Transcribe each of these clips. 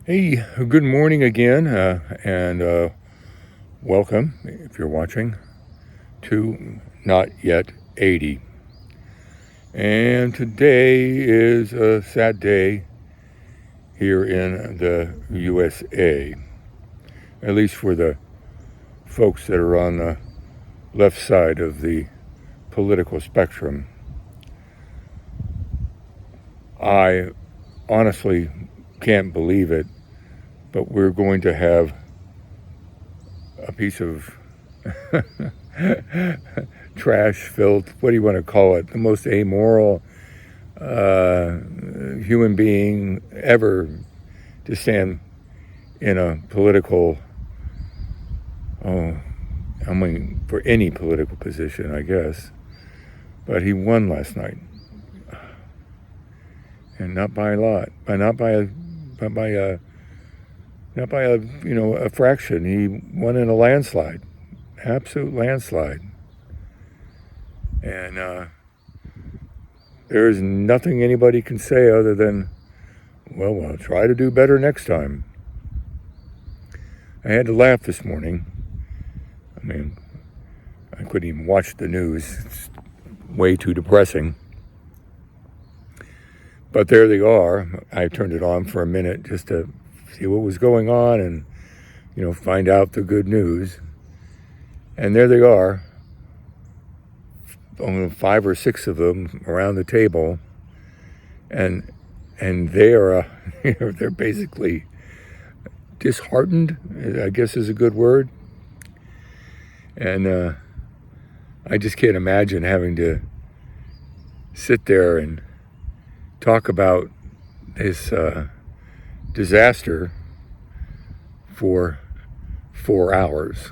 Hey, good morning again, and welcome, if you're watching, to Not Yet 80. And today is a sad day here in the USA, at least for the folks that are on the left side of the political spectrum. I honestly can't believe it, but we're going to have a piece of trash filled, what do you want to call it, the most amoral human being ever to stand in a political, for any political position, I guess. But he won last night, and not by a lot, not by a fraction. He won in a landslide, absolute landslide, and there is nothing anybody can say other than, well, we'll try to do better next time. I had to laugh this morning. I mean, I couldn't even watch the news. It's way too depressing. But there they are. I turned it on for a minute just to see what was going on and, find out the good news. And there they are, only 5 or 6 of them around the table, and they are, they're basically disheartened, I guess is a good word. And I just can't imagine having to sit there and talk about this disaster for 4 hours.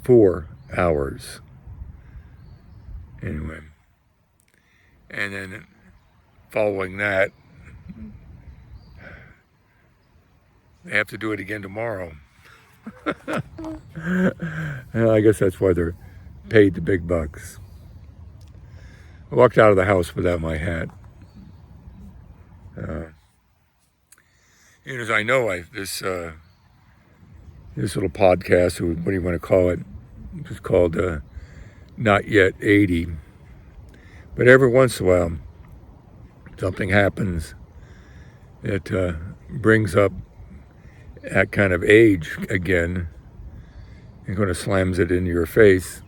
4 hours. Anyway. And then following that, they have to do it again tomorrow. I guess that's why they're paid the big bucks. I walked out of the house without my hat. As I know, this little podcast, or what do you want to call it, is called Not Yet 80. But every once in a while, something happens that brings up that kind of age again and kind of slams it into your face.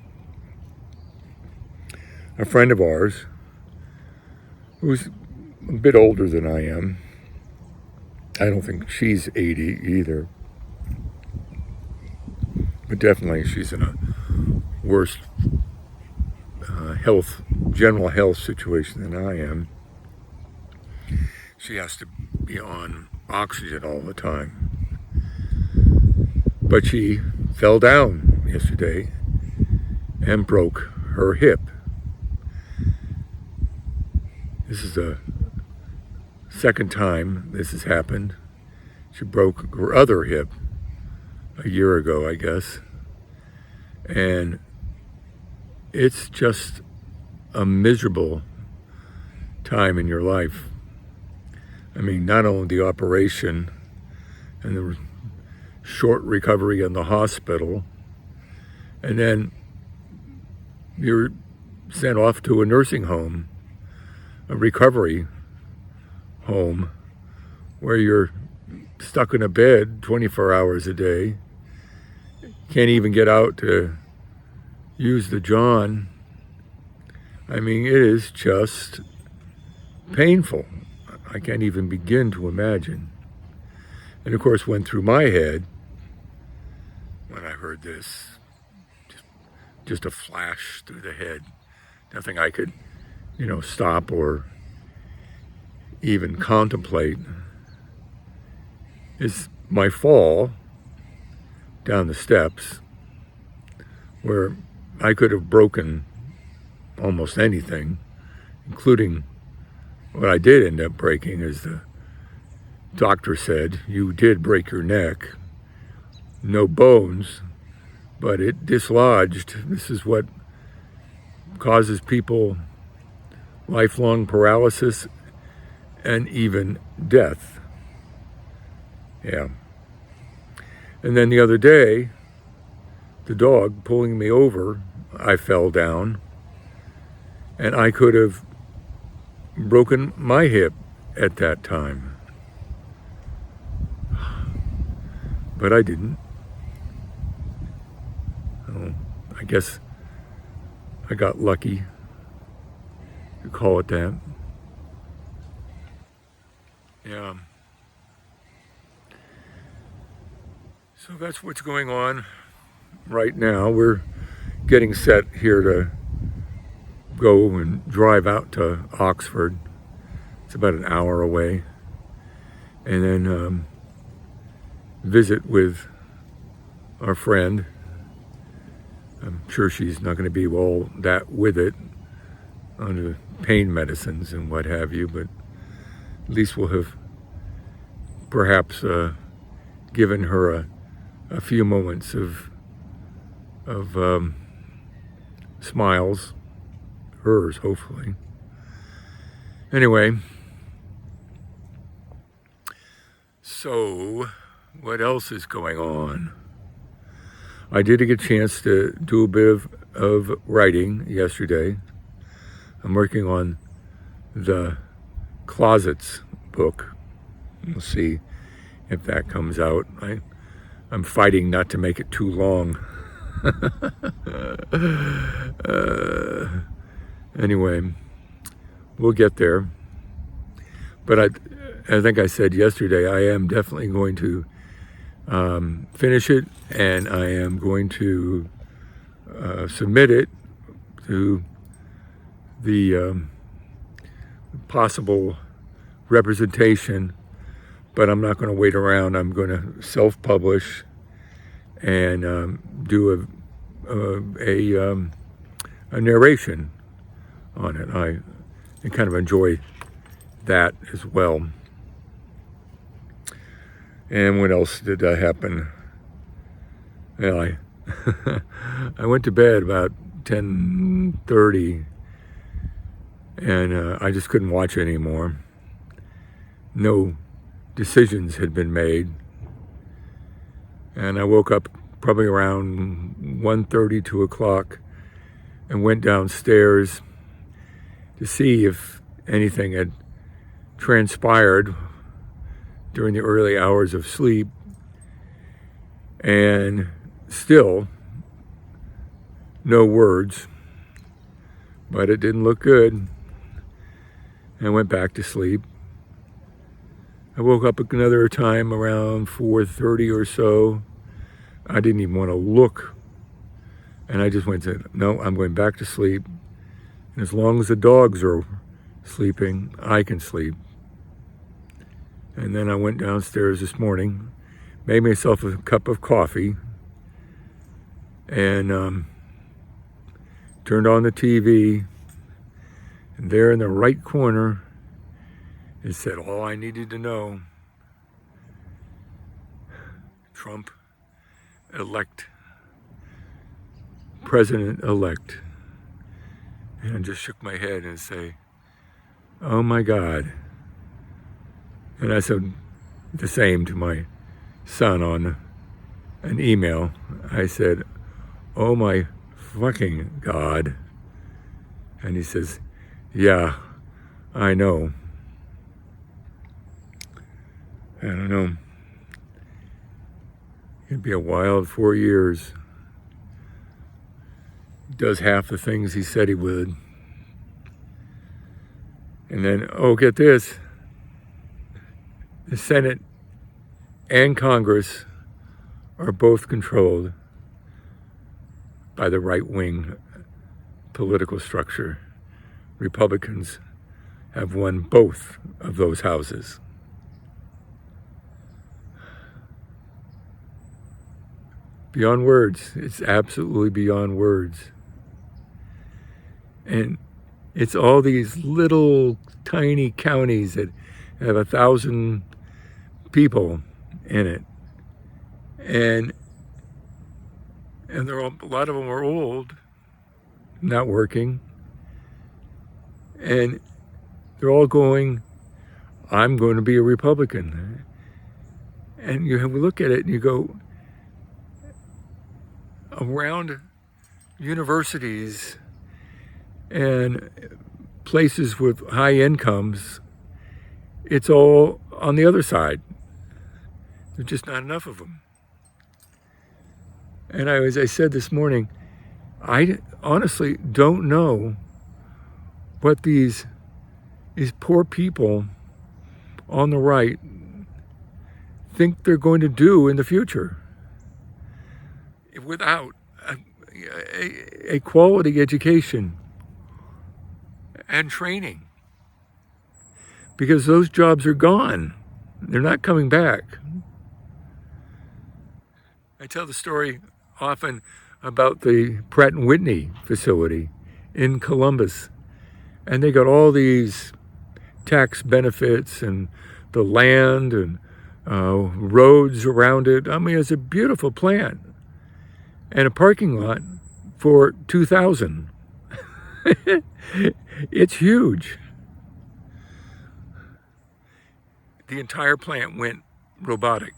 A friend of ours, who's a bit older than I am, I don't think she's 80 either, but definitely she's in a worse general health situation than I am. She has to be on oxygen all the time. But she fell down yesterday and broke her hip. This is the second time this has happened. She broke her other hip a year ago, I guess. And it's just a miserable time in your life. I mean, not only the operation and the short recovery in the hospital, and then you're sent off to a nursing home, a recovery home, where you're stuck in a bed 24 hours a day, can't even get out to use the John. I mean, it is just painful. I can't even begin to imagine. And of course, went through my head when I heard this, just a flash through the head. Nothing I could, stop or even contemplate, is my fall down the steps, where I could have broken almost anything, including what I did end up breaking, as the doctor said. You did break your neck. No bones, but it dislodged. This is what causes people lifelong paralysis and even death. Yeah. And then the other day, the dog pulling me over, I fell down, and I could have broken my hip at that time. But I didn't. Oh, I guess I got lucky, you call it that. Yeah. So that's what's going on right now. We're getting set here to go and drive out to Oxford. It's about an hour away. And then visit with our friend. I'm sure she's not going to be all that with it on the pain medicines and what have you, but at least we'll have perhaps given her a few moments of smiles, hers hopefully. Anyway, so what else is going on? I did get a chance to do a bit of writing yesterday. I'm working on the Closets book. We'll see if that comes out. I'm fighting not to make it too long. Anyway, we'll get there. But I think I said yesterday, I am definitely going to finish it, and I am going to submit it to the possible representation, but I'm not going to wait around. I'm going to self-publish and do a narration on it. I kind of enjoy that as well. And what else did happen? Well, I went to bed about 10:30, and I just couldn't watch anymore. No decisions had been made. And I woke up probably around 1:30, 2 o'clock, and went downstairs to see if anything had transpired during the early hours of sleep, and still no words, but it didn't look good. I went back to sleep. I woke up another time around 4:30 or so. I didn't even want to look, and I just went and said, no, I'm going back to sleep, and as long as the dogs are sleeping, I can sleep. And then I went downstairs this morning, made myself a cup of coffee, and turned on the TV, and there in the right corner, it said all I needed to know. Trump-elect, President-elect. And I just shook my head and say, oh my God. And I said the same to my son on an email. I said, oh my fucking God. And he says, yeah, I know. I don't know. It'd be a wild 4 years. He does half the things he said he would. And then, oh, get this. The Senate and Congress are both controlled by the right-wing political structure. Republicans have won both of those houses. Beyond words. It's absolutely beyond words. And it's all these little tiny counties that have 1,000 people in it. And they're all, a lot of them are old, not working. And they're all going, I'm going to be a Republican. And you look at it and you go, around universities and places with high incomes, it's all on the other side. There's just not enough of them. And as I said this morning, I honestly don't know what these poor people on the right think they're going to do in the future without a quality education and training. Because those jobs are gone. They're not coming back. I tell the story often about the Pratt & Whitney facility in Columbus. And they got all these tax benefits and the land and roads around it. I mean, it's a beautiful plant. And a parking lot for 2,000. It's huge. The entire plant went robotic.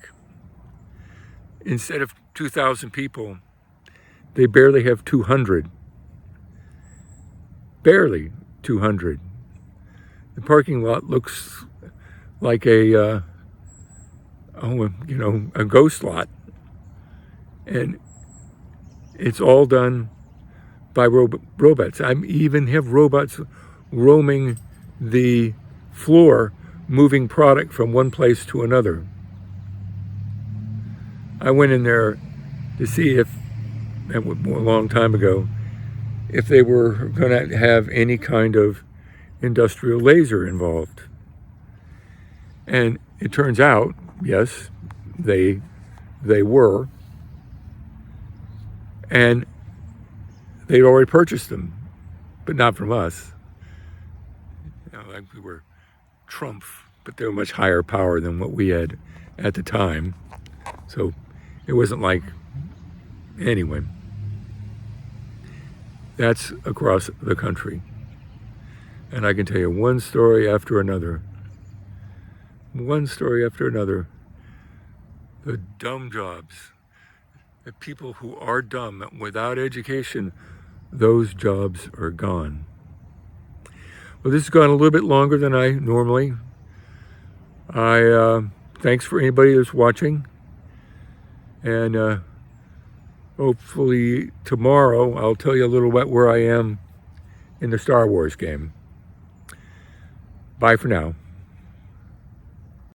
Instead of 2,000 people, they barely have 200. Barely 200. The parking lot looks like a ghost lot. And it's all done by robots. I even have robots roaming the floor, moving product from one place to another. I went in there to see if, a long time ago, if they were going to have any kind of industrial laser involved. And it turns out, yes, they were. And they'd already purchased them, but not from us. Like we were Trump, but they were much higher power than what we had at the time. So it wasn't like, anyway. That's across the country. And I can tell you one story after another. One story after another. The dumb jobs. The people who are dumb, without education, those jobs are gone. Well, this has gone a little bit longer than I normally. Thanks for anybody that's watching. And hopefully tomorrow I'll tell you a little bit where I am in the Star Wars game. Bye for now.